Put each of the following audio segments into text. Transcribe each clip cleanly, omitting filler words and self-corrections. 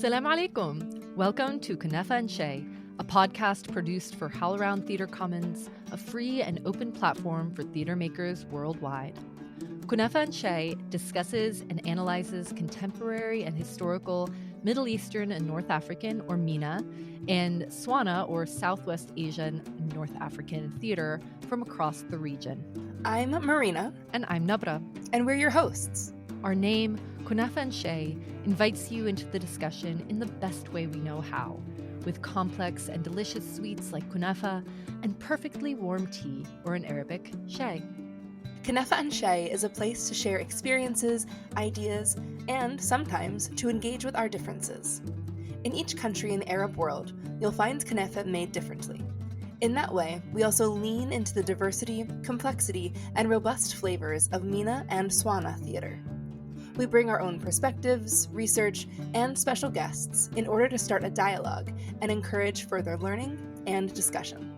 Salam alaikum. Welcome to Kunafa and Shay, a podcast produced for HowlRound Theatre Commons, a free and open platform for theatre makers worldwide. Kunafa and Shay discusses and analyzes contemporary and historical Middle Eastern and North African, or MENA, and SWANA, or Southwest Asian and North African theatre from across the region. I'm Marina. And I'm Nabra. And we're your hosts. Our name, Kunafa and Shay, invites you into the discussion in the best way we know how, with complex and delicious sweets like kunafa and perfectly warm tea, or in Arabic, shay. Kunafa and Shay is a place to share experiences, ideas, and sometimes to engage with our differences. In each country in the Arab world, you'll find kunafa made differently. In that way, we also lean into the diversity, complexity, and robust flavors of MENA and SWANA theater. We bring our own perspectives, research, and special guests in order to start a dialogue and encourage further learning and discussion.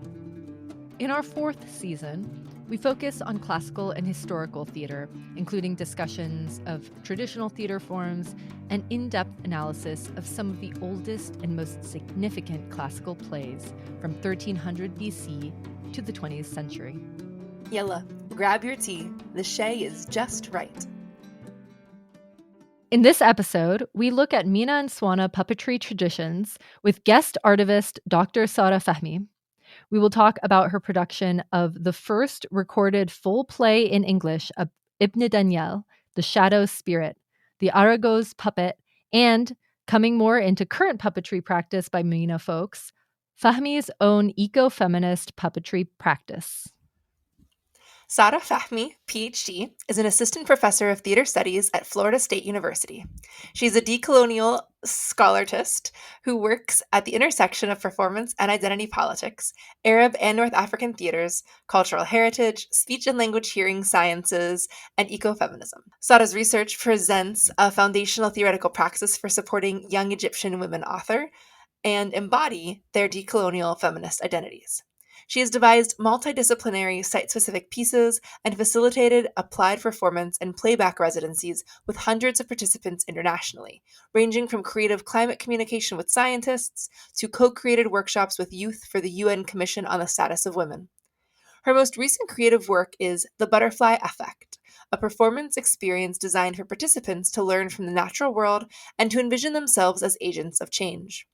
In our fourth season, we focus on classical and historical theater, including discussions of traditional theater forms and in-depth analysis of some of the oldest and most significant classical plays from 1300 BC to the 20th century. Yalla, grab your tea. The shay is just right. In this episode, we look at MENA and SWANA puppetry traditions with guest artivist Dr. Sara Fahmy. We will talk about her production of the first recorded full play in English of Ibn Daniyal, The Shadow Spirit, the Aragoz Puppet, and, coming more into current puppetry practice by MENA folks, Fahmy's own ecofeminist puppetry practice. Sara Fahmy, PhD, is an assistant professor of theater studies at Florida State University. She's a decolonial scholarist who works at the intersection of performance and identity politics, Arab and North African theaters, cultural heritage, speech and language hearing sciences, and ecofeminism. Sara's research presents a foundational theoretical praxis for supporting young Egyptian women author and embody their decolonial feminist identities. She has devised multidisciplinary site-specific pieces and facilitated applied performance and playback residencies with hundreds of participants internationally, ranging from creative climate communication with scientists to co-created workshops with youth for the UN Commission on the Status of Women. Her most recent creative work is The Butterfly Effect, a performance experience designed for participants to learn from the natural world and to envision themselves as agents of change.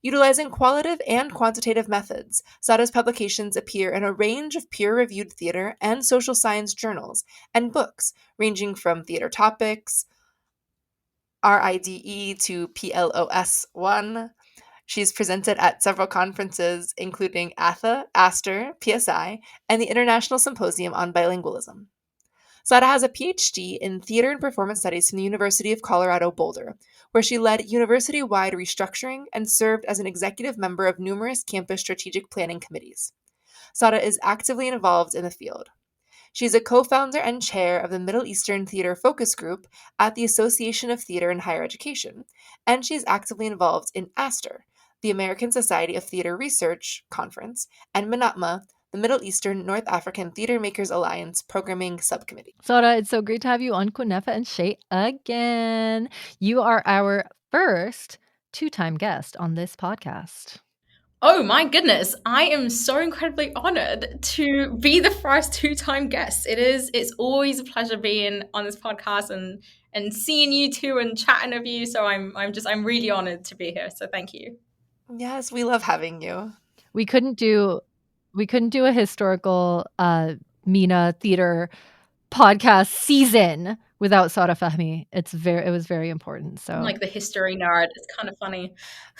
Utilizing qualitative and quantitative methods, Sara's publications appear in a range of peer-reviewed theater and social science journals and books, ranging from Theater Topics, RIDE to PLOS1. She's presented at several conferences, including ATHA, ASTER, PSI, and the International Symposium on Bilingualism. Sara has a PhD in Theater and Performance Studies from the University of Colorado Boulder, where she led university-wide restructuring and served as an executive member of numerous campus strategic planning committees. Sara is actively involved in the field. She is a co-founder and chair of the Middle Eastern Theater Focus Group at the Association of Theater and Higher Education, and she is actively involved in ASTER, the American Society of Theater Research Conference, and MENATMA, the Middle Eastern North African theatremakers Alliance Programming Subcommittee. Sara, it's so great to have you on Kunafa and Shay again. You are our first two-time guest on this podcast. Oh my goodness, I am so incredibly honored to be the first two-time guest. It's always a pleasure being on this podcast and seeing you two and chatting with you. So I'm really honored to be here. So thank you. Yes, we love having you. We couldn't do a historical MENA theater podcast season without Sara Fahmy. It was very important. So I'm like the history nerd. It's kind of funny.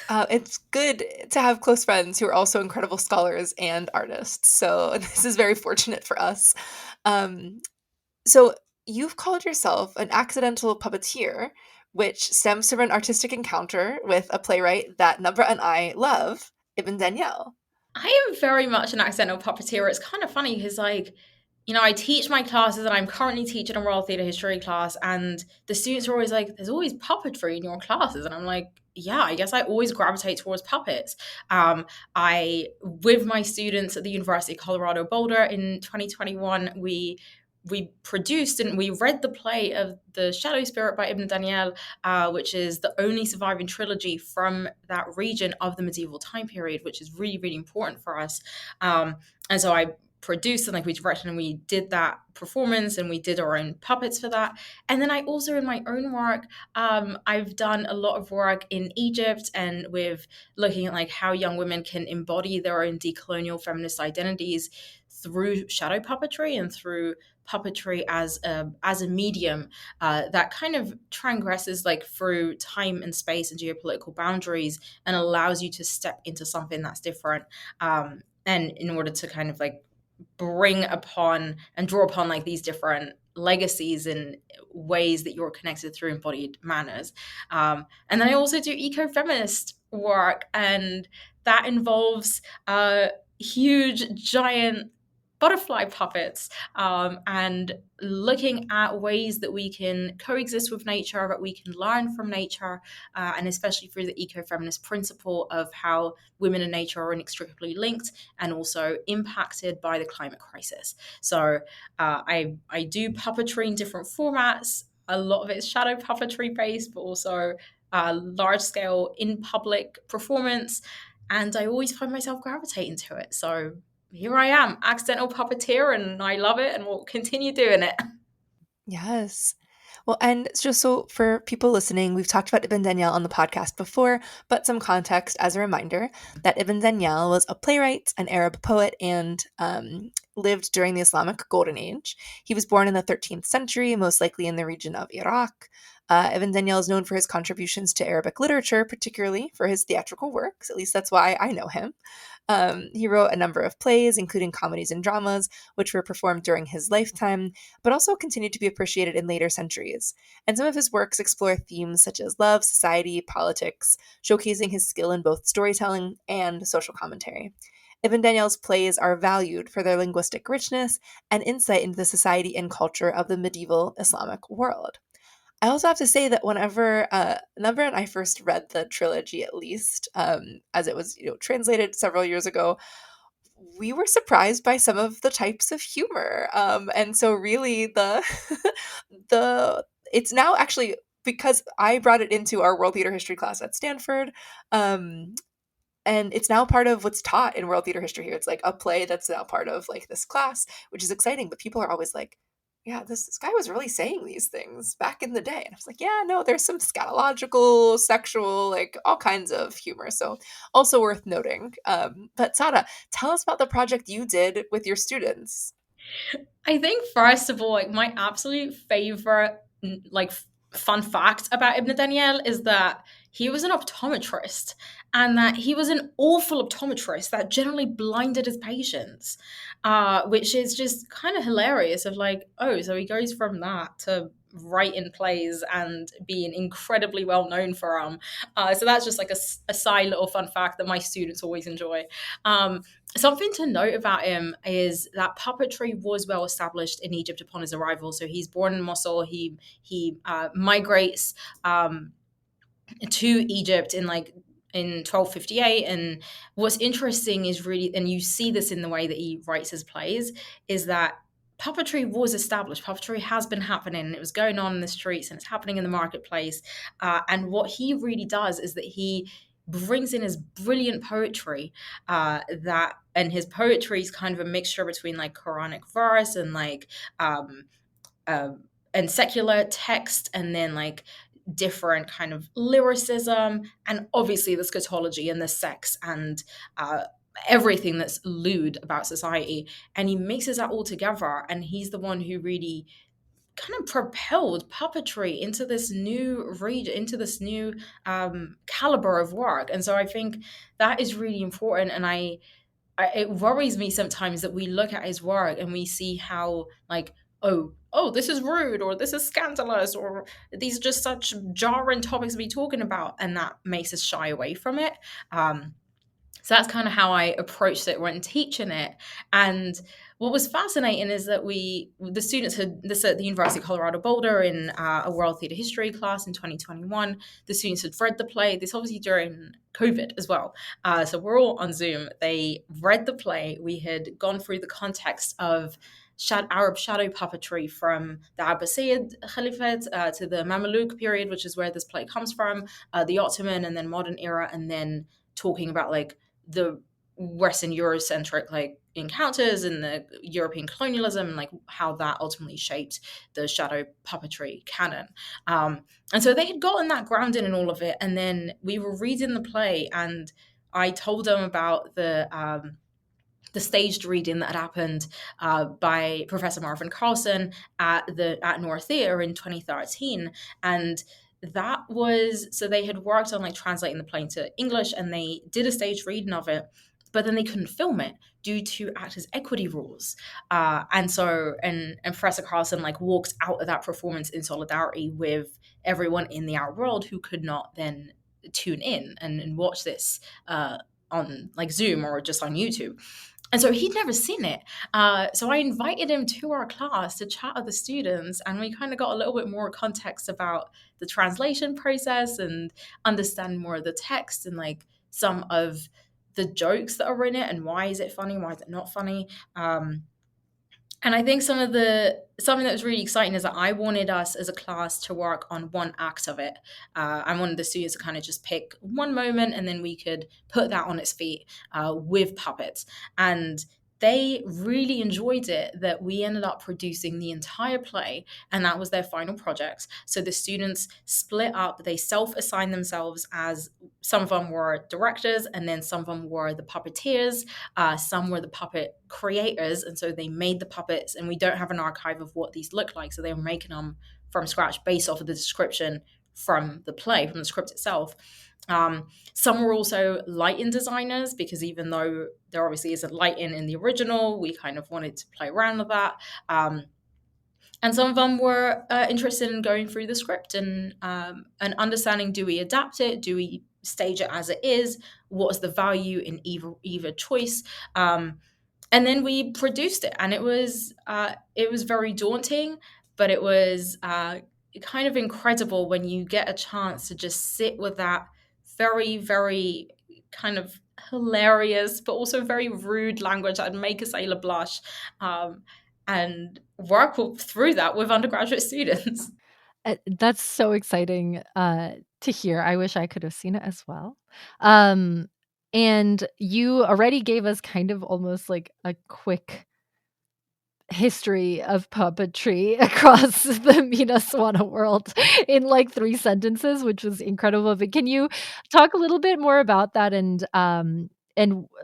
It's good to have close friends who are also incredible scholars and artists. So this is very fortunate for us. So you've called yourself an accidental puppeteer, which stems from an artistic encounter with a playwright that Nabra and I love, Ibn Daniyal. I am very much an accidental puppeteer. It's kind of funny because, I teach my classes and I'm currently teaching a Royal Theatre History class, and the students are always like, there's always puppetry in your classes. And I'm like, yeah, I guess I always gravitate towards puppets. With my students at the University of Colorado Boulder in 2021, we produced and we read the play of The Shadow Spirit by Ibn Daniyal, which is the only surviving trilogy from that region of the medieval time period, which is really, really important for us. And so I produced and we'd written and we did that performance and we did our own puppets for that. And then I also, in my own work, I've done a lot of work in Egypt and with looking at how young women can embody their own decolonial feminist identities through shadow puppetry and through puppetry as a medium that kind of transgresses through time and space and geopolitical boundaries and allows you to step into something that's different, and in order to kind of bring upon and draw upon these different legacies and ways that you're connected through embodied manners. And then I also do ecofeminist work, and that involves huge giant butterfly puppets, and looking at ways that we can coexist with nature, that we can learn from nature, and especially through the ecofeminist principle of how women and nature are inextricably linked and also impacted by the climate crisis. So I do puppetry in different formats. A lot of it is shadow puppetry based, but also large scale in public performance. And I always find myself gravitating to it. So here I am, accidental puppeteer, and I love it and will continue doing it. Yes. Well, and just so for people listening, we've talked about Ibn Daniyal on the podcast before, but some context as a reminder that Ibn Daniyal was a playwright, an Arab poet, and lived during the Islamic Golden Age. He was born in the 13th century, most likely in the region of Iraq. Ibn Daniyal is known for his contributions to Arabic literature, particularly for his theatrical works. At least that's why I know him. He wrote a number of plays, including comedies and dramas, which were performed during his lifetime, but also continued to be appreciated in later centuries. And some of his works explore themes such as love, society, politics, showcasing his skill in both storytelling and social commentary. Ibn Daniyal's plays are valued for their linguistic richness and insight into the society and culture of the medieval Islamic world. I also have to say that whenever Nabra and I first read the trilogy, at least, as it was translated several years ago, we were surprised by some of the types of humor. And so really it's now actually, because I brought it into our world theater history class at Stanford, and it's now part of what's taught in world theater history here. It's a play that's now part of this class, which is exciting. But people are always like, yeah, this guy was really saying these things back in the day. And I was like, yeah, no, there's some scatological, sexual, all kinds of humor. So also worth noting. But Sara, tell us about the project you did with your students. I think, first of all, my absolute favorite, fun fact about Ibn Daniyal is that he was an optometrist, and that he was an awful optometrist that generally blinded his patients, which is just kind of hilarious of so he goes from that to writing plays and being incredibly well known for them. So that's just a side little fun fact that my students always enjoy. Something to note about him is that puppetry was well established in Egypt upon his arrival. So he's born in Mosul. He migrates to Egypt in 1258. And what's interesting is really, and you see this in the way that he writes his plays, is that puppetry was established. Puppetry has been happening. It was going on in the streets and it's happening in the marketplace. And what he really does is that he brings in his brilliant poetry, and his poetry is kind of a mixture between Quranic verse and and secular text, and then different kind of lyricism, and obviously the scatology and the sex and everything that's lewd about society. And he mixes that all together, and he's the one who really kind of propelled puppetry into this new region, into this new caliber of work. And so I think that is really important. And it worries me sometimes that we look at his work and we see how oh, this is rude, or this is scandalous, or these are just such jarring topics to be talking about, and that makes us shy away from it. So that's kind of how I approached it when teaching it. And what was fascinating is that the students had this at the University of Colorado Boulder in a World Theatre History class in 2021. The students had read the play. This obviously during COVID as well. So we're all on Zoom. They read the play. We had gone through the context of Arab shadow puppetry from the Abbasid Caliphate to the Mamluk period, which is where this play comes from, the Ottoman and then modern era, and then talking about like the Western Eurocentric like encounters and the European colonialism and like how that ultimately shaped the shadow puppetry canon. And so they had gotten that grounded in all of it, and then we were reading the play, and I told them about the staged reading that had happened by Professor Marvin Carlson at Noir Theatre in 2013, and that was so they had worked on like translating the play into English, and they did a staged reading of it, but then they couldn't film it due to actors' equity rules. And Professor Carlson like walked out of that performance in solidarity with everyone in the Arab world who could not then tune in and watch this on like Zoom or just on YouTube. And so he'd never seen it. So I invited him to our class to chat with the students, and we kind of got a little bit more context about the translation process and understand more of the text and like some of the jokes that are in it and why is it funny, why is it not funny. And I think something that was really exciting is that I wanted us as a class to work on one act of it. I wanted the students to kind of just pick one moment, and then we could put that on its feet with puppets. And they really enjoyed it that we ended up producing the entire play, and that was their final project. So the students split up, they self-assigned themselves as some of them were directors, and then some of them were the puppeteers, some were the puppet creators, and so they made the puppets, and we don't have an archive of what these look like, so they were making them from scratch based off of the description from the play, from the script itself. Some were also lighting designers, because even though there obviously isn't lighting in the original, we kind of wanted to play around with that. And some of them were interested in going through the script and understanding, do we adapt it? Do we stage it as it is? What's the value in either choice? And then we produced it, and it was very daunting, but it was kind of incredible when you get a chance to just sit with that very, very kind of hilarious, but also very rude language that'd make a sailor blush, and work through that with undergraduate students. That's so exciting to hear. I wish I could have seen it as well. And you already gave us kind of almost like a quick history of puppetry across the MENA SWANA world in like 3 sentences, which was incredible. But can you talk a little bit more about that? And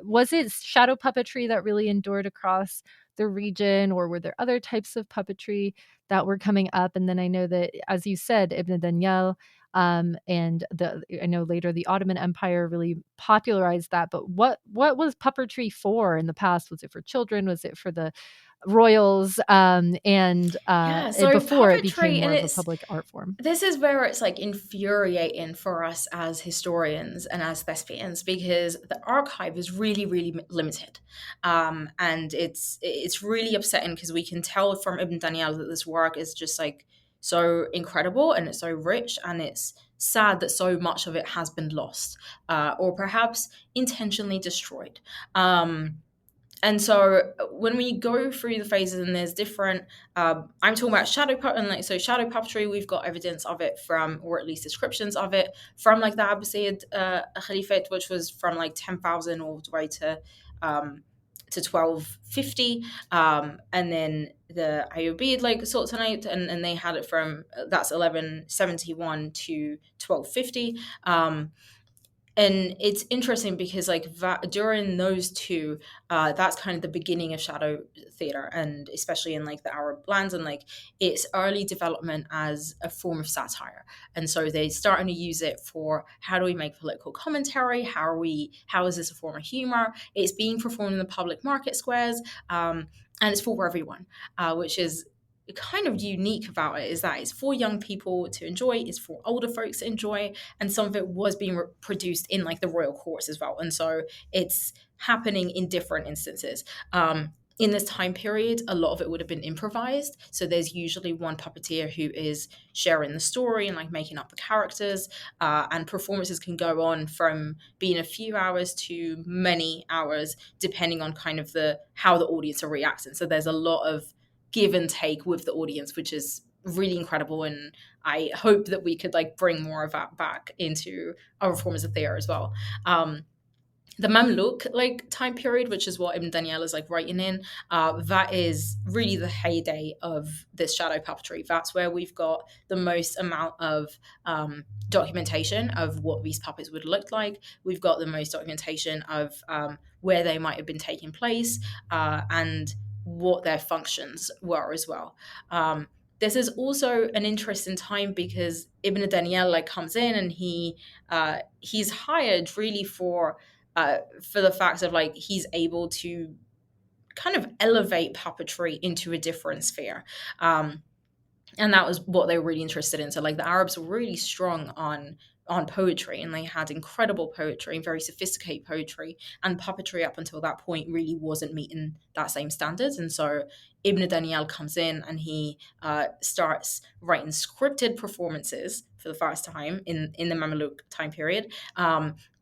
was it shadow puppetry that really endured across the region, or were there other types of puppetry that were coming up? And then I know that, as you said, Ibn Daniyal and I know later the Ottoman Empire really popularized that. But what was puppetry for in the past? Was it for children? Was it for the royals? So Before it became puppetry, more and of a public art form? this is where it's like infuriating for us as historians and as thespians, because the archive is really, really limited, and it's really upsetting, because we can tell from Ibn Daniyal that this work is just like so incredible and it's so rich, and it's sad that so much of it has been lost, or perhaps intentionally destroyed. And so when we go through the phases, and there's different, I'm talking about shadow puppetry, we've got evidence of it from, or at least descriptions of it from like the Abbasid Caliphate, which was from like 10,000 all the way to 1250, and then the Ayyubid like Sultanate, and they had it from, that's 1171 to 1250. And it's interesting because like during those two, that's kind of the beginning of shadow theater, and especially in like the Arab lands, and like its early development as a form of satire. And so they starting to use it for, how do we make political commentary? How is this a form of humor? It's being performed in the public market squares, and it's for everyone, which is kind of unique about it, is that it's for young people to enjoy, it's for older folks to enjoy, and some of it was being produced in like the royal courts as well. And so it's happening in different instances. In this time period, a lot of it would have been improvised. So there's usually one puppeteer who is sharing the story and like making up the characters, and performances can go on from being a few hours to many hours, depending on kind of how the audience are reacting. So there's a lot of give and take with the audience, which is really incredible. And I hope that we could like bring more of that back into other forms of theatre as well. The Mamluk like time period, which is what Ibn Daniyal is like writing in, that is really the heyday of this shadow puppetry. That's where we've got the most amount of documentation of what these puppets would look like. We've got the most documentation of where they might have been taking place and what their functions were as well. This is also an interesting time because Ibn Daniyal like comes in and he's hired really for the fact of like he's able to kind of elevate puppetry into a different sphere. And that was what they were really interested in. So like the Arabs were really strong on poetry, and they had incredible poetry and very sophisticated poetry, and puppetry up until that point really wasn't meeting that same standards. And so Ibn Daniyal comes in and he starts writing scripted performances for the first time in the Mamluk time period.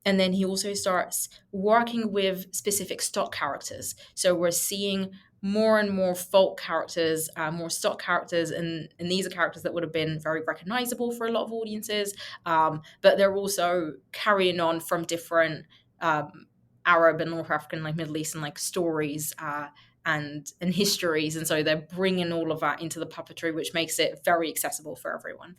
And then he also starts working with specific stock characters. So we're seeing more and more folk characters, more stock characters, and these are characters that would have been very recognizable for a lot of audiences, but they're also carrying on from different Arab and North African, like Middle Eastern, like stories and histories, and so they're bringing all of that into the puppetry, which makes it very accessible for everyone.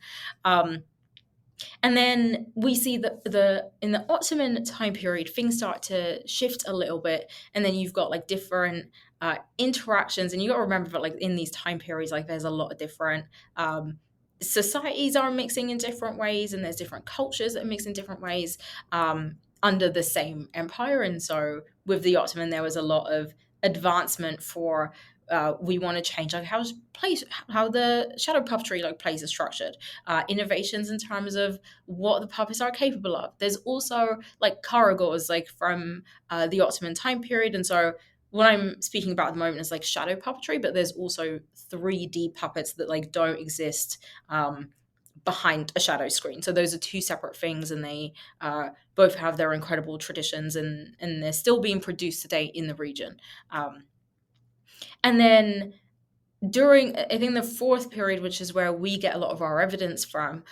And then we see that in the Ottoman time period, things start to shift a little bit, and then you've got like different interactions, and you got to remember that like in these time periods, like there's a lot of different societies are mixing in different ways, and there's different cultures that mix in different ways under the same empire. And so with the Ottoman, there was a lot of advancement for we want to change like how the shadow puppetry like plays is structured, innovations in terms of what the puppets are capable of. There's also like Aragoz like from the Ottoman time period, and so what I'm speaking about at the moment is like shadow puppetry, but there's also 3D puppets that like don't exist behind a shadow screen. So those are two separate things, and they both have their incredible traditions, and they're still being produced today in the region. And then during, I think the fourth period, which is where we get a lot of our evidence from,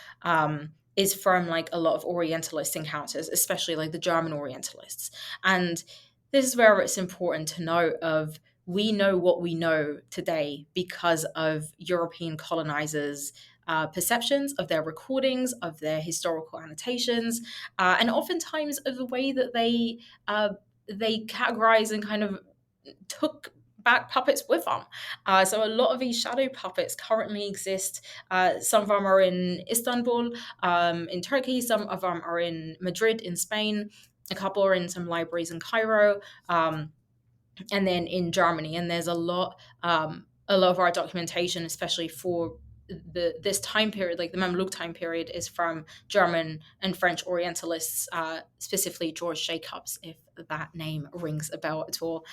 is from like a lot of Orientalist encounters, especially like the German Orientalists. And this is where it's important to note of we know what we know today because of European colonizers' perceptions of their recordings, of their historical annotations, and oftentimes of the way that they categorize and kind of took back puppets with them. So a lot of these shadow puppets currently exist. Some of them are in Istanbul, in Turkey. Some of them are in Madrid, in Spain. A couple are in some libraries in Cairo, and then in Germany. And there's a lot of our documentation, especially for this time period, like the Mamluk time period, is from German and French Orientalists, specifically George Jacobs, if that name rings a bell at all.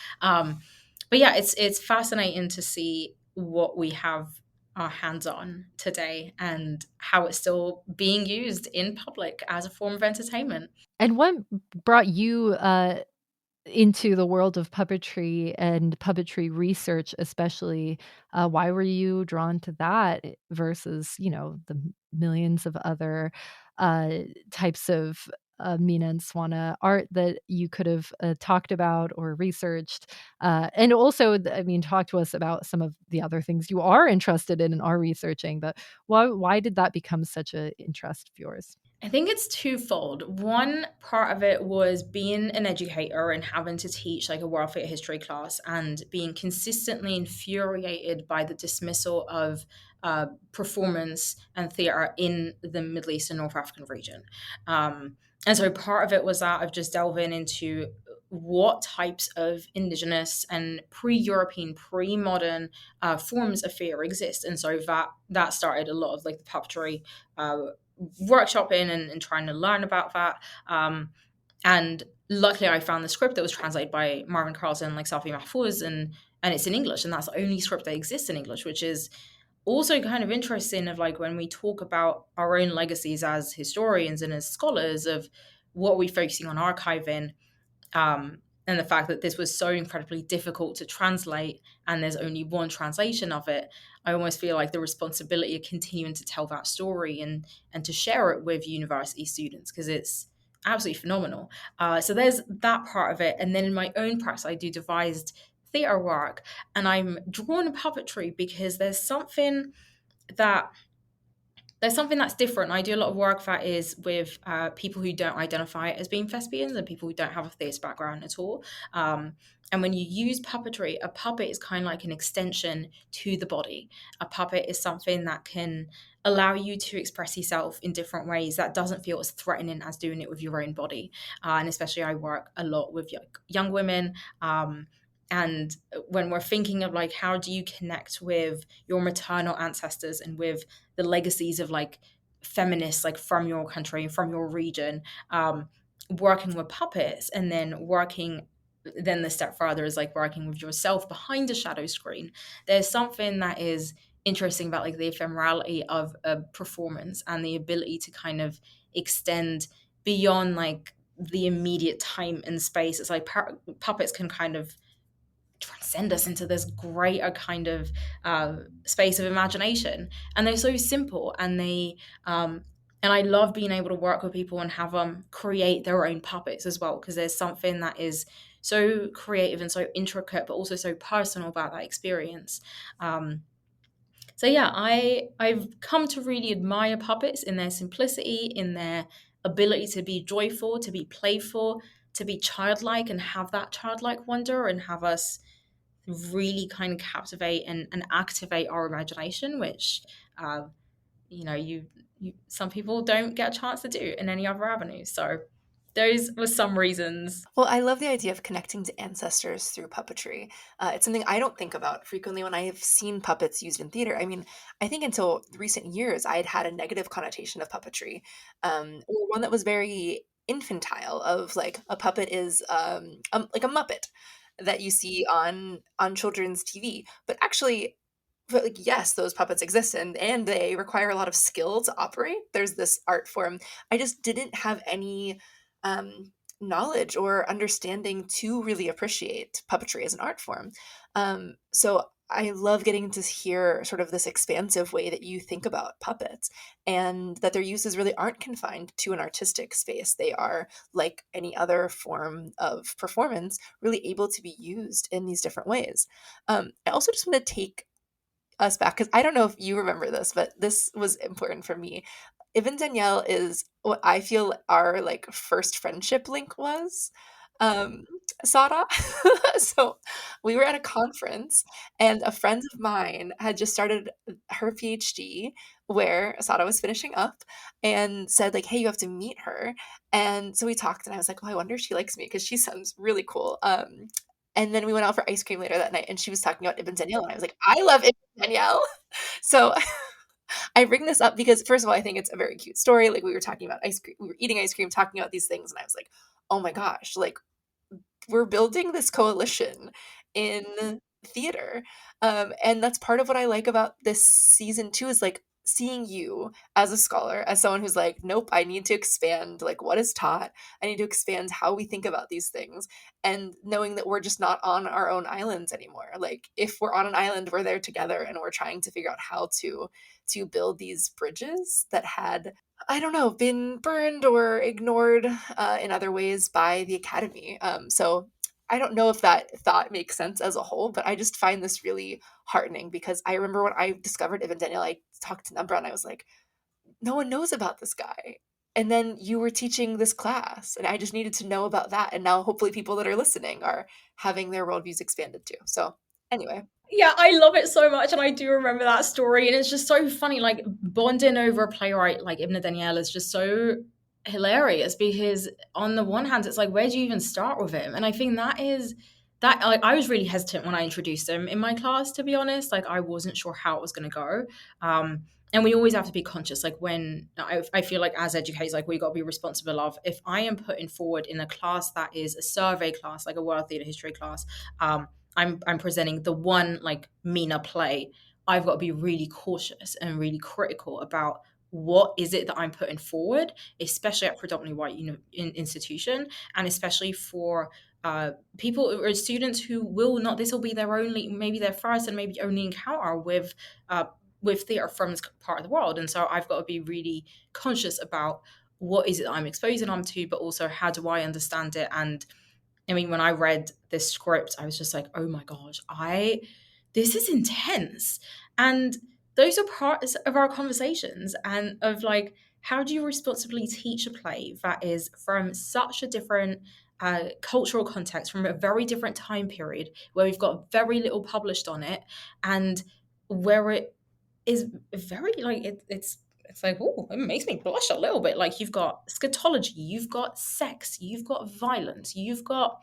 But yeah, it's fascinating to see what we have our hands on today and how it's still being used in public as a form of entertainment. And what brought you into the world of puppetry and puppetry research, especially? Why were you drawn to that versus, the millions of other types of MENA and SWANA art that you could have talked about or researched? And also, talk to us about some of the other things you are interested in and are researching, but why did that become such an interest of yours? I think it's twofold. One part of it was being an educator and having to teach like a world theatre history class and being consistently infuriated by the dismissal of performance and theatre in the Middle East and North African region. And so part of it was that of just delving into what types of indigenous and pre-European, pre-modern forms of theatre exist. And so that started a lot of like the puppetry workshopping and trying to learn about that. And luckily I found the script that was translated by Marvin Carlson, like Safi Mahfouz, and it's in English, and that's the only script that exists in English, which is also kind of interesting of like when we talk about our own legacies as historians and as scholars of what we're focusing on archiving, and the fact that this was so incredibly difficult to translate and there's only one translation of it, I almost feel like the responsibility of continuing to tell that story and to share it with university students, because it's absolutely phenomenal. So there's that part of it. And then in my own practice, I do devised theatre work, and I'm drawn to puppetry because that there's something that's different. I do a lot of work that is with people who don't identify as being thespians and people who don't have a theatre background at all. And when you use puppetry, a puppet is kind of like an extension to the body. A puppet is something that can allow you to express yourself in different ways that doesn't feel as threatening as doing it with your own body. And especially I work a lot with young women. And when we're thinking of like, how do you connect with your maternal ancestors and with the legacies of like feminists, like from your country and from your region, working with puppets, and then the step further is like working with yourself behind a shadow screen. There's something that is interesting about like the ephemerality of a performance and the ability to kind of extend beyond like the immediate time and space. It's like puppets can kind of transcend us into this greater kind of space of imagination, and they're so simple, and and I love being able to work with people and have them create their own puppets as well, because there's something that is so creative and so intricate but also so personal about that experience. So yeah, I've come to really admire puppets in their simplicity, in their ability to be joyful, to be playful, to be childlike and have that childlike wonder and have us really kind of captivate and activate our imagination, which you some people don't get a chance to do in any other avenues. So those were some reasons. Well, I love the idea of connecting to ancestors through puppetry. It's something I don't think about frequently when I have seen puppets used in theater. I mean, I think until recent years, I had a negative connotation of puppetry, or one that was very infantile, of like a puppet is like a Muppet that you see on children's TV. But like, yes, those puppets exist, and they require a lot of skill to operate. There's this art form. I just didn't have any knowledge or understanding to really appreciate puppetry as an art form. So I love getting to hear sort of this expansive way that you think about puppets, and that their uses really aren't confined to an artistic space. They are, like any other form of performance, really able to be used in these different ways. I also just want to take us back, because I don't know if you remember this, but this was important for me. Ibn Daniyal is what I feel our like first friendship link was. Um, Sada. So we were at a conference, and a friend of mine had just started her PhD, where Sada was finishing up, and said like, "Hey, you have to meet her." And so we talked, and I was like, "Oh, I wonder if she likes me, because she sounds really cool." And then we went out for ice cream later that night, and she was talking about Ibn Daniyal, and I was like, "I love Ibn Daniyal." So I bring this up because, first of all, I think it's a very cute story. Like, we were talking about ice cream, we were eating ice cream, talking about these things, and I was like, "Oh my gosh, like we're building this coalition in theater." And that's part of what I like about this season too, is like seeing you as a scholar, as someone who's like, nope, I need to expand like what is taught. I need to expand how we think about these things, and knowing that we're just not on our own islands anymore. Like, if we're on an island, we're there together, and we're trying to figure out how to build these bridges that had, I don't know, been burned or ignored in other ways by the academy. So I don't know if that thought makes sense as a whole, but I just find this really heartening, because I remember when I discovered Ibn Daniyal, I talked to Nabra, and I was like, no one knows about this guy. And then you were teaching this class, and I just needed to know about that. And now hopefully people that are listening are having their worldviews expanded too. So anyway. Yeah, I love it so much, and I do remember that story, and it's just so funny. Like, bonding over a playwright like Ibn Daniyal is just so hilarious, because on the one hand, it's like, where do you even start with him? And I think that like, I was really hesitant when I introduced him in my class, to be honest. Like, I wasn't sure how it was going to go. And we always have to be conscious, like, when I feel like as educators, like, we got to be responsible of, if I am putting forward in a class that is a survey class, like a world theatre history class, I'm presenting the one like MENA play, I've got to be really cautious and really critical about what is it that I'm putting forward, especially at predominantly white institution, and especially for people or students who will not, this will be their only, maybe their first and maybe only encounter with theatre from this part of the world. And so I've got to be really conscious about what is it that I'm exposing them to, but also how do I understand it. And I mean, when I read this script, I was just like, oh my gosh, this is intense. And those are parts of our conversations and of like, how do you responsibly teach a play that is from such a different cultural context, from a very different time period, where we've got very little published on it, and where it is very like it's like, oh, it makes me blush a little bit. Like, you've got scatology, you've got sex, you've got violence, you've got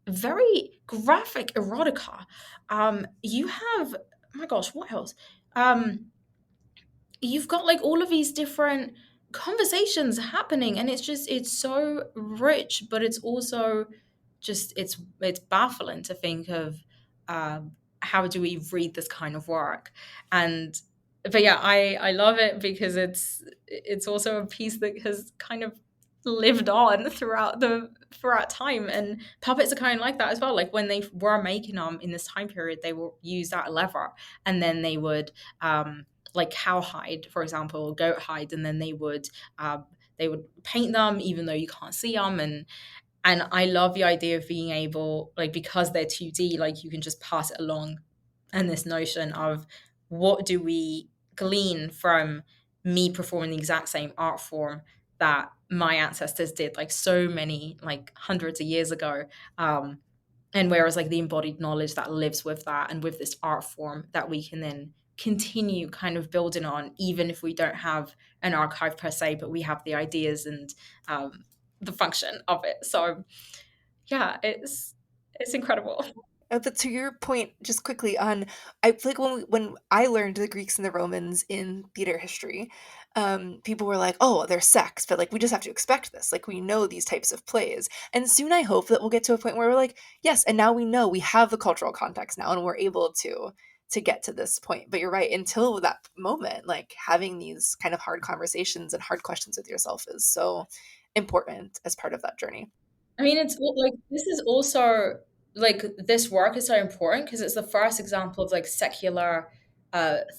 very graphic erotica. You have, oh my gosh, what else? You've got like all of these different conversations happening, and it's so rich, but it's also just it's baffling to think of how do we read this kind of work. And but yeah, I love it because it's also a piece that has kind of lived on throughout time. And puppets are kind of like that as well. Like, when they were making them in this time period, they will use that lever, and then they would like cowhide, for example, or goat hide, and then they would paint them even though you can't see them. And I love the idea of being able, like, because they're 2D, like, you can just pass it along. And this notion of, what do we glean from me performing the exact same art form that my ancestors did, like, so many, like, hundreds of years ago. And whereas, like, the embodied knowledge that lives with that and with this art form that we can then continue kind of building on, even if we don't have an archive per se, but we have the ideas and the function of it. So yeah, it's incredible. But to your point, just quickly on, I feel like when I learned the Greeks and the Romans in theater history, people were like, "Oh, they're sex," but like, we just have to expect this. Like, we know these types of plays, and soon I hope that we'll get to a point where we're like, "Yes," and now we know, we have the cultural context now, and we're able to get to this point. But you're right. Until that moment, like, having these kind of hard conversations and hard questions with yourself is so important as part of that journey. I mean, it's like, this is also like, this work is so important because it's the first example of like secular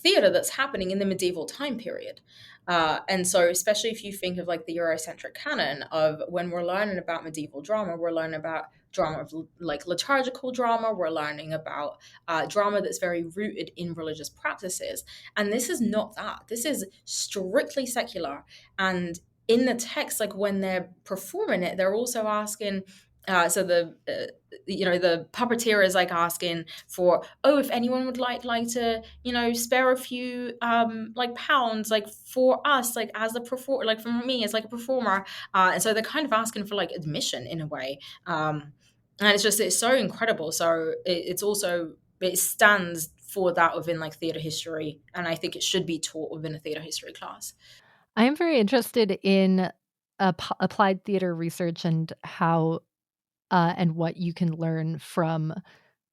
theater that's happening in the medieval time period. And so, especially if you think of like the Eurocentric canon of, when we're learning about medieval drama, we're learning about drama of like liturgical drama, we're learning about drama that's very rooted in religious practices. And this is not that. This is strictly secular. And in the text, like, when they're performing it, they're also asking, so the puppeteer is like asking for, oh, if anyone would like to, spare a few like pounds, like, for us, like, as a performer, like, for me as like a performer. And so they're kind of asking for like admission in a way. And it's so incredible. So it's also, it stands for that within like theater history, and I think it should be taught within a theater history class. I am very interested in applied theater research and how and what you can learn from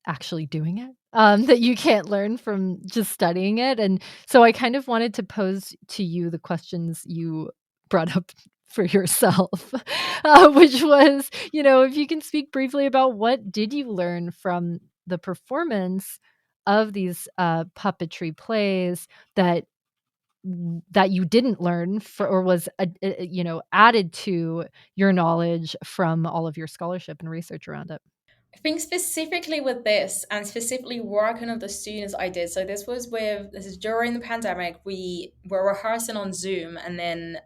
actually doing it, that you can't learn from just studying it. And so I kind of wanted to pose to you the questions you brought up for yourself, which was, if you can speak briefly about, what did you learn from the performance of these puppetry plays that you didn't learn or was added to your knowledge from all of your scholarship and research around it? I think specifically with this, and specifically working with the students I did. So this is during the pandemic. We were rehearsing on Zoom, and then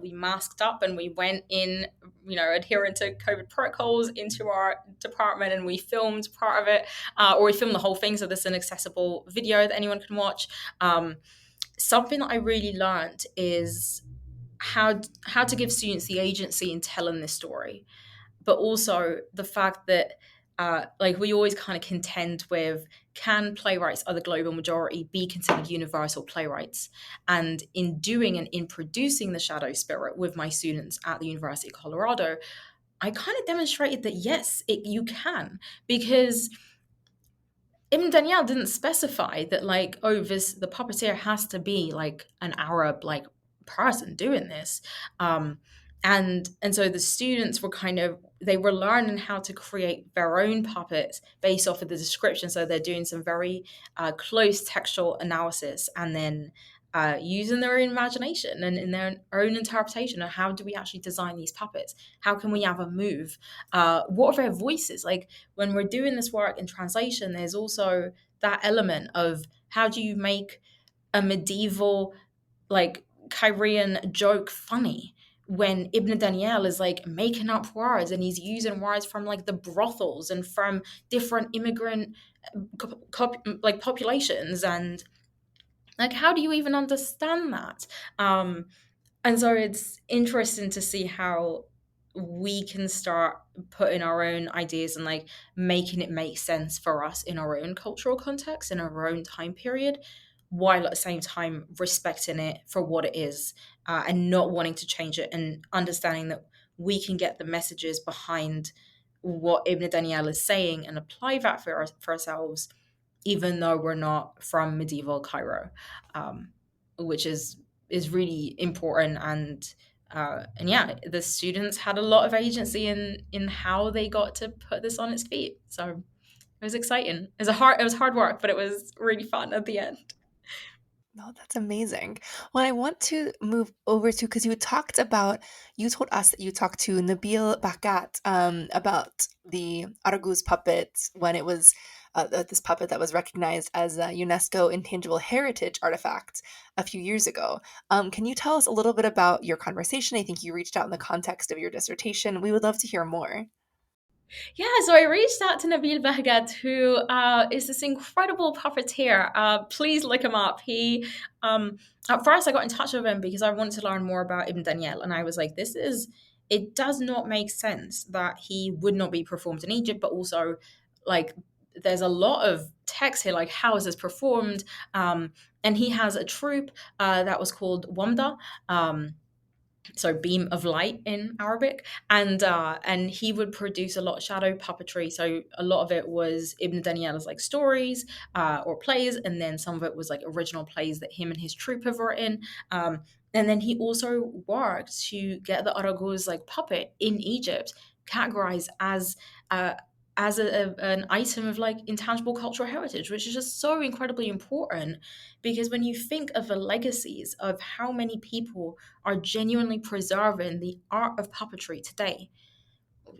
we masked up and we went in, adhering to COVID protocols, into our department, and we filmed part of it, or we filmed the whole thing. So this is an accessible video that anyone can watch. Something that I really learned is how to give students the agency in telling this story, but also the fact that like, we always kind of contend with, can playwrights of the global majority be considered universal playwrights? And in doing and in producing The Shadow Spirit with my students at the University of Colorado, I kind of demonstrated that yes, you can, because Ibn Daniyal didn't specify that, like, oh, the puppeteer has to be like an Arab like person doing this. And so the students were they were learning how to create their own puppets based off of the description. So they're doing some very close textual analysis, and then using their own imagination and in their own interpretation of how do we actually design these puppets? How can we have a move? What are their voices? Like when we're doing this work in translation, there's also that element of how do you make a medieval, like, Cairene joke funny when Ibn Daniyal is like making up words, and he's using words from like the brothels and from different immigrant like populations, and like how do you even understand that? And so it's interesting to see how we can start putting our own ideas and like making it make sense for us in our own cultural context, in our own time period, while at the same time respecting it for what it is, and not wanting to change it, and understanding that we can get the messages behind what Ibn Daniyal is saying and apply that for ourselves, even though we're not from medieval Cairo, which is really important. And yeah, the students had a lot of agency in how they got to put this on its feet. So it was exciting. It was hard work, but it was really fun at the end. No, that's amazing. Well, I want to move over to, because you told us that you talked to Nabil Bakat about the Aragoz puppet when it was this puppet that was recognized as a UNESCO Intangible Heritage Artifact a few years ago. Can you tell us a little bit about your conversation? I think you reached out in the context of your dissertation. We would love to hear more. Yeah, so I reached out to Nabil Bahgat, who is this incredible puppeteer. Please look him up. At first, I got in touch with him because I wanted to learn more about Ibn Daniyal, and I was like, it does not make sense that he would not be performed in Egypt, but also, like, there's a lot of text here, like, how is this performed? And he has a troupe that was called Wamda. So beam of light in Arabic, and he would produce a lot of shadow puppetry. So a lot of it was Ibn Daniyal's like stories or plays, and then some of it was like original plays that him and his troupe have written. And then he also worked to get the Aragoz like puppet in Egypt categorized uh, as an item of like intangible cultural heritage, which is just so incredibly important, because when you think of the legacies of how many people are genuinely preserving the art of puppetry today,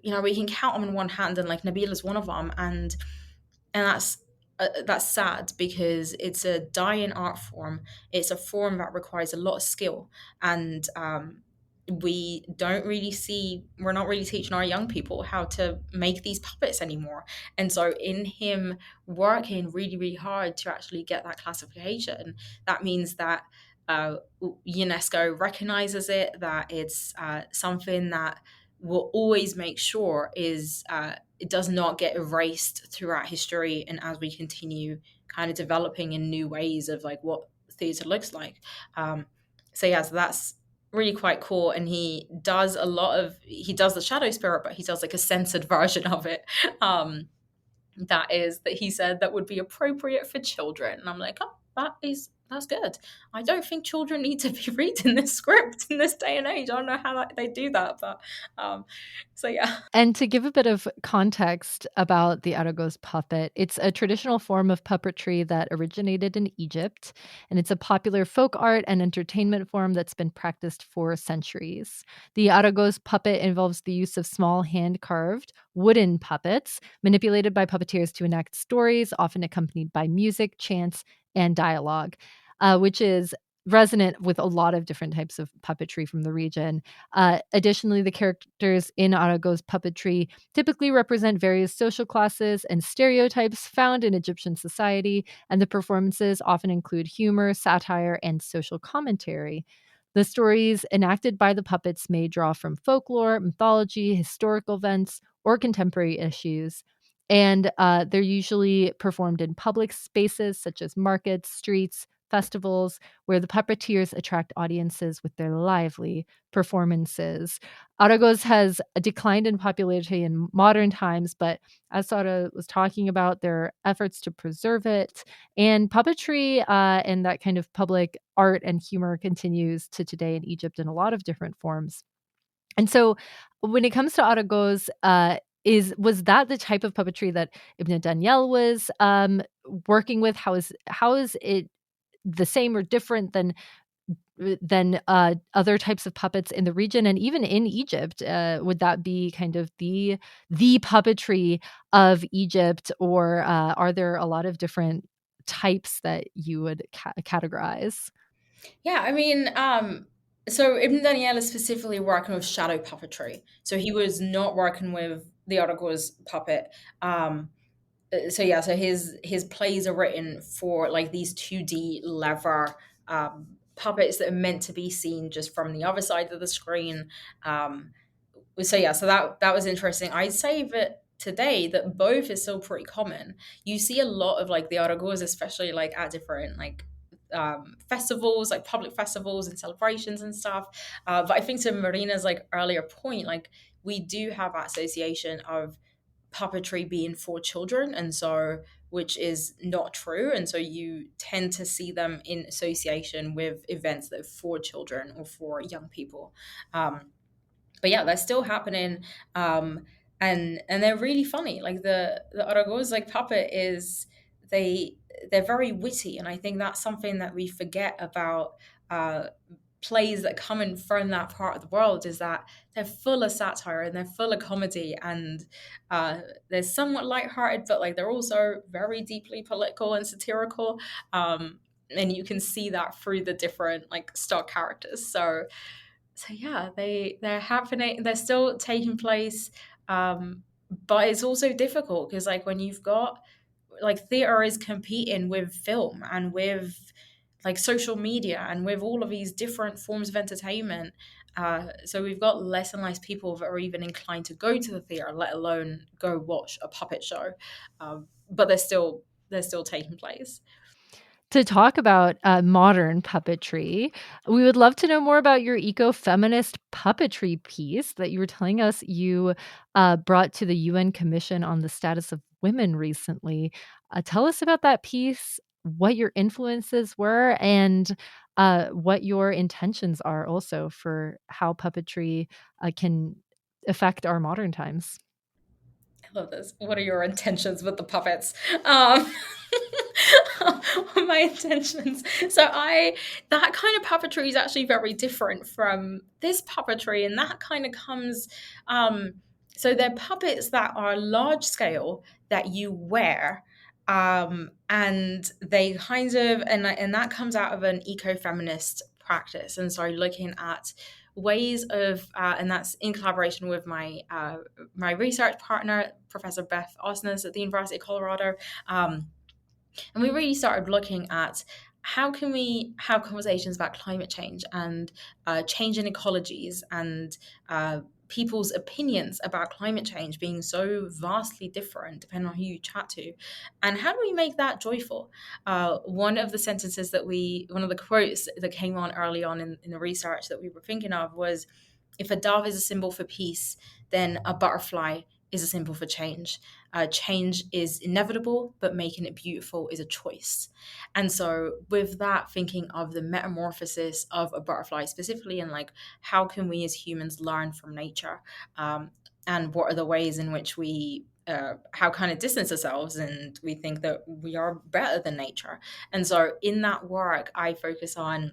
we can count them on one hand, and like Nabil is one of them, and that's sad, because it's a dying art form. It's a form that requires a lot of skill, and we're not really teaching our young people how to make these puppets anymore. And so in him working really, really hard to actually get that classification, that means that UNESCO recognizes it, that it's something that will always make sure it does not get erased throughout history, and as we continue kind of developing in new ways of like what theatre looks like. So that's really quite cool. And he does the shadow spirit, but he does like a censored version of it, that he said that would be appropriate for children. And I'm like, oh, that's good. I don't think children need to be reading this script in this day and age. I don't know how they do that, but so yeah. And to give a bit of context about the Aragoz puppet, it's a traditional form of puppetry that originated in Egypt, and it's a popular folk art and entertainment form that's been practiced for centuries. The Aragoz puppet involves the use of small hand-carved wooden puppets manipulated by puppeteers to enact stories, often accompanied by music, chants, and dialogue, which is resonant with a lot of different types of puppetry from the region. Additionally, the characters in Aragoz puppetry typically represent various social classes and stereotypes found in Egyptian society, and the performances often include humor, satire, and social commentary. The stories enacted by the puppets may draw from folklore, mythology, historical events, or contemporary issues. And they're usually performed in public spaces such as markets, streets, festivals, where the puppeteers attract audiences with their lively performances. Aragoz has declined in popularity in modern times, but as Sara was talking about, there are efforts to preserve it. And puppetry and that kind of public art and humor continues to today in Egypt in a lot of different forms. And so when it comes to Aragoz, was that the type of puppetry that Ibn Daniyal was working with? How is it the same or different than other types of puppets in the region and even in Egypt? Would that be kind of the puppetry of Egypt, or are there a lot of different types that you would categorize? Yeah, I mean, so Ibn Daniyal is specifically working with shadow puppetry. So he was not working with the Aragoz puppet. So yeah, so his plays are written for like these 2D lever puppets that are meant to be seen just from the other side of the screen. Um, so yeah, so that was interesting. I'd say that today that both is still pretty common. You see a lot of like the Aragoz, especially like at different like festivals, like public festivals and celebrations and stuff. But I think to Marina's like earlier point, like we do have that association of puppetry being for children, and so which is not true, and so you tend to see them in association with events that are for children or for young people. But yeah, they're still happening, and they're really funny. Like the Aragoz like puppet is they they're very witty, and I think that's something that we forget about uh, plays that come in from that part of the world, is that they're full of satire and they're full of comedy, and they're somewhat lighthearted, but like they're also very deeply political and satirical. And you can see that through the different like stock characters. So yeah, they're happening, they're still taking place, but it's also difficult because like when you've got like theater is competing with film and with like social media and with all of these different forms of entertainment. So we've got less and less people that are even inclined to go to the theater, let alone go watch a puppet show. But they're still taking place. To talk about modern puppetry, we would love to know more about your ecofeminist puppetry piece that you were telling us you brought to the UN Commission on the Status of Women recently. Tell us about that piece, what your influences were, and what your intentions are also for how puppetry can affect our modern times. I love this. What are your intentions with the puppets? Um, what are my intentions? So that kind of puppetry is actually very different from this puppetry, and that kind of comes. Um, so they're puppets that are large scale that you wear, and they kind of and that comes out of an ecofeminist practice, and so looking at ways of and that's in collaboration with my research partner, Professor Beth Osnes at the University of Colorado. And we really started looking at how can we have conversations about climate change and change in ecologies and people's opinions about climate change being so vastly different depending on who you chat to, and how do we make that joyful? One of the sentences one of the quotes that came on early on in the research that we were thinking of was, if a dove is a symbol for peace, then a butterfly is a symbol for change. Change is inevitable, but making it beautiful is a choice. And so, with that, thinking of the metamorphosis of a butterfly specifically, and like how can we as humans learn from nature, and what are the ways in which we how kind of distance ourselves and we think that we are better than nature. And so, in that work, I focus on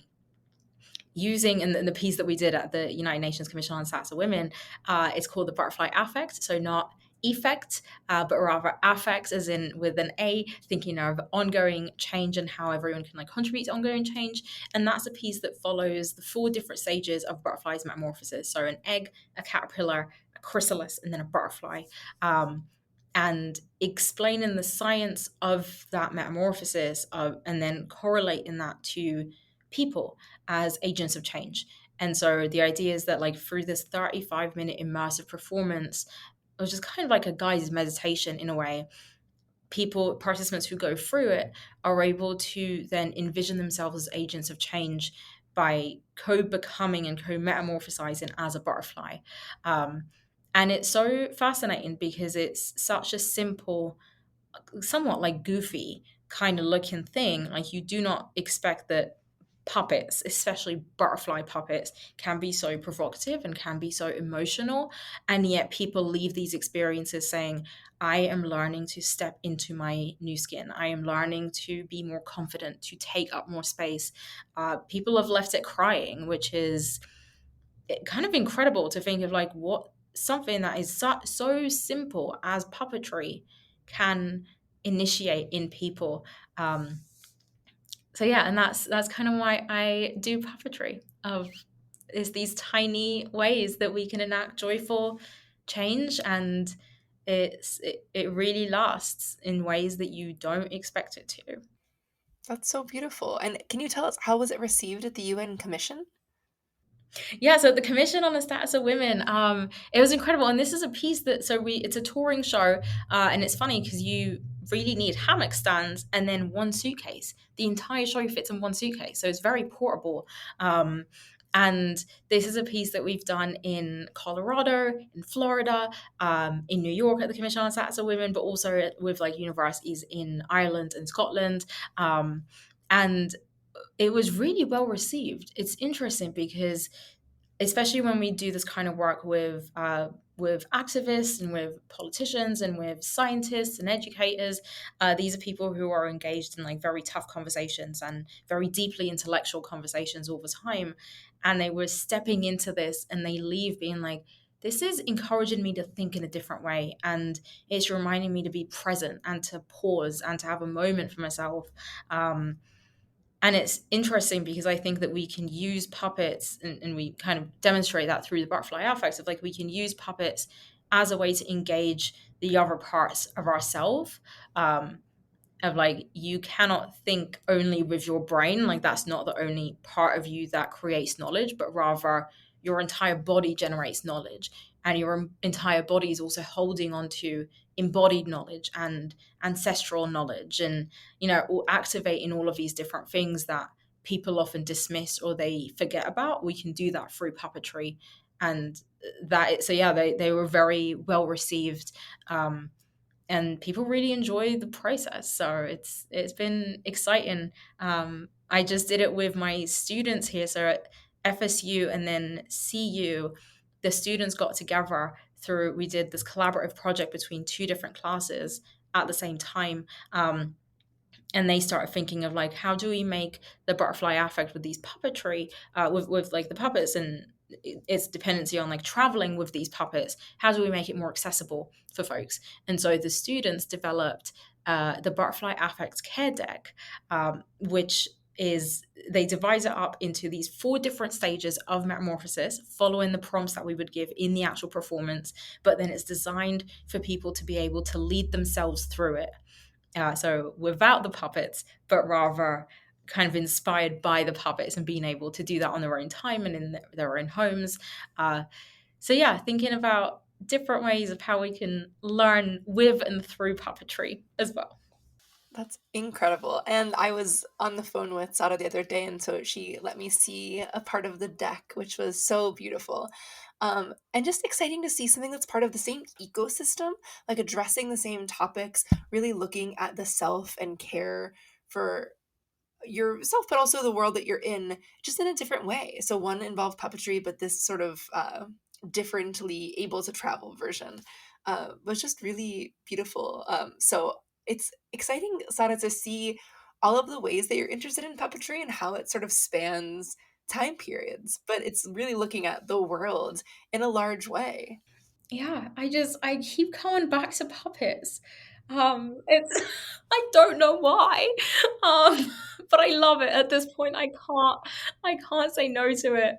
using in the piece that we did at the United Nations Commission on Status of Women. It's called the butterfly affect. So not effect, but rather affects, as in with an A, thinking of ongoing change and how everyone can like contribute to ongoing change. And that's a piece that follows the 4 different stages of butterfly's metamorphosis. So an egg, a caterpillar, a chrysalis, and then a butterfly. And explaining the science of that metamorphosis and then correlating that to people as agents of change. And so the idea is that like through this 35-minute immersive performance, which is kind of like a guided meditation in a way, participants who go through it are able to then envision themselves as agents of change by co-becoming and co-metamorphosizing as a butterfly. And it's so fascinating because it's such a simple, somewhat like goofy kind of looking thing. Like you do not expect that puppets, especially butterfly puppets, can be so provocative and can be so emotional. And yet people leave these experiences saying, I am learning to step into my new skin. I am learning to be more confident, to take up more space. People have left it crying, which is kind of incredible to think of, like, what something that is so simple as puppetry can initiate in people. So yeah, and that's kind of why I do puppetry. Of is these tiny ways that we can enact joyful change, and it really lasts in ways that you don't expect it to. That's so beautiful. And can you tell us, how was it received at the UN Commission? Yeah, so the Commission on the Status of Women, it was incredible. And this is a piece that, it's a touring show, and it's funny because you really need hammock stands and then one suitcase. The entire show fits in one suitcase, so it's very portable. And this is a piece that we've done in Colorado, in Florida, in New York at the Commission on the Status of Women, but also with like universities in Ireland and Scotland. And it was really well received. It's interesting because, especially when we do this kind of work with activists and with politicians and with scientists and educators, these are people who are engaged in like very tough conversations and very deeply intellectual conversations all the time. And they were stepping into this, and they leave being like, this is encouraging me to think in a different way, and it's reminding me to be present and to pause and to have a moment for myself. And it's interesting because I think that we can use puppets, and we kind of demonstrate that through the butterfly affects, of like, we can use puppets as a way to engage the other parts of ourselves. Of like, you cannot think only with your brain, like that's not the only part of you that creates knowledge, but rather your entire body generates knowledge, and your entire body is also holding on to embodied knowledge and ancestral knowledge, and activating all of these different things that people often dismiss or they forget about. We can do that through puppetry. And so yeah, they were very well received. And people really enjoy the process. So it's been exciting. I just did it with my students here. So at FSU and then CU, the students got together through, we did this collaborative project between two different classes at the same time. And they started thinking of like, how do we make the butterfly affect with these puppetry, with like the puppets and its dependency on like traveling with these puppets? How do we make it more accessible for folks? And so the students developed the butterfly affect care deck, which is, they divide it up into these 4 different stages of metamorphosis following the prompts that we would give in the actual performance, but then it's designed for people to be able to lead themselves through it. So without the puppets, but rather kind of inspired by the puppets and being able to do that on their own time and in their own homes. So yeah, thinking about different ways of how we can learn with and through puppetry as well. That's incredible. And I was on the phone with Sada the other day, and so she let me see a part of the deck, which was so beautiful. And just exciting to see something that's part of the same ecosystem, like addressing the same topics, really looking at the self and care for yourself, but also the world that you're in, just in a different way. So one involved puppetry, but this sort of differently able to travel version was just really beautiful. So it's exciting, Sada, to see all of the ways that you're interested in puppetry and how it sort of spans time periods, but it's really looking at the world in a large way. Yeah, I keep coming back to puppets. It's I don't know why, um, but I love it at this point. I can't say no to it.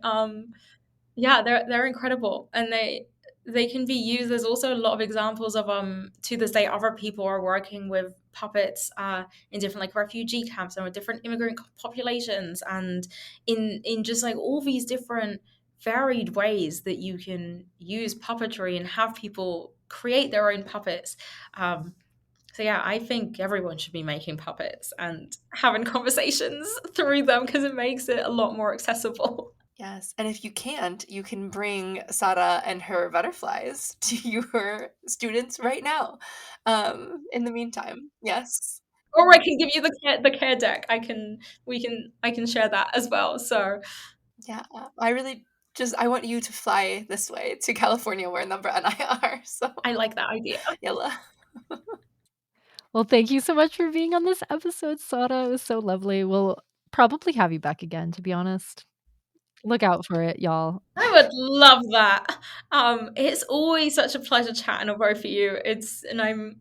Yeah, they're incredible, and they can be used. There's also a lot of examples of, to this day, other people are working with puppets in different like refugee camps and with different immigrant populations, and in just like all these different varied ways that you can use puppetry and have people create their own puppets. So yeah, I think everyone should be making puppets and having conversations through them, because it makes it a lot more accessible. Yes, and if you can't, you can bring Sada and her butterflies to your students right now. In the meantime, yes. Or I can give you the care deck. I can share that as well. So Yeah, I want you to fly this way to California where Nabra and I are. So I like that idea. yalla. Well, thank you so much for being on this episode, Sada. It was so lovely. We'll probably have you back again, to be honest. Look out for it, y'all. I would love that. It's always such a pleasure chatting with both of you.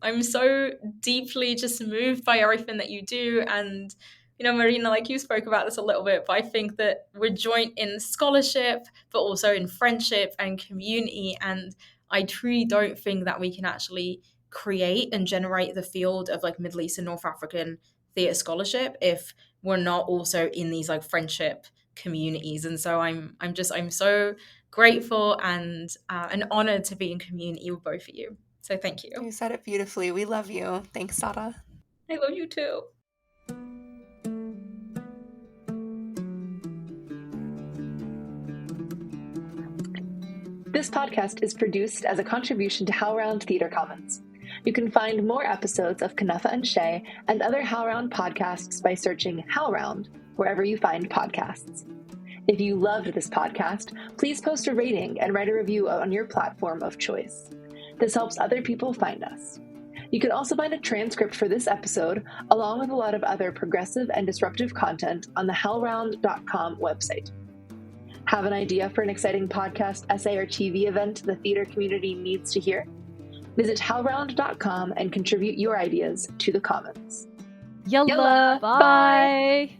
I'm so deeply just moved by everything that you do. And Marina, like you spoke about this a little bit, but I think that we're joint in scholarship, but also in friendship and community. And I truly don't think that we can actually create and generate the field of like Middle East and North African theatre scholarship if we're not also in these like friendship communities. And so I'm so grateful and honored to be in community with both of you. So thank you. You said it beautifully. We love you. Thanks, Sada. I love you too. This podcast is produced as a contribution to HowlRound Theatre Commons. You can find more episodes of Kunafa and Shay and other HowlRound podcasts by searching HowlRound wherever you find podcasts. If you loved this podcast, please post a rating and write a review on your platform of choice. This helps other people find us. You can also find a transcript for this episode, along with a lot of other progressive and disruptive content on the howlround.com website. Have an idea for an exciting podcast, essay, or TV event the theater community needs to hear? Visit howlround.com and contribute your ideas to the Commons. Yalla, bye.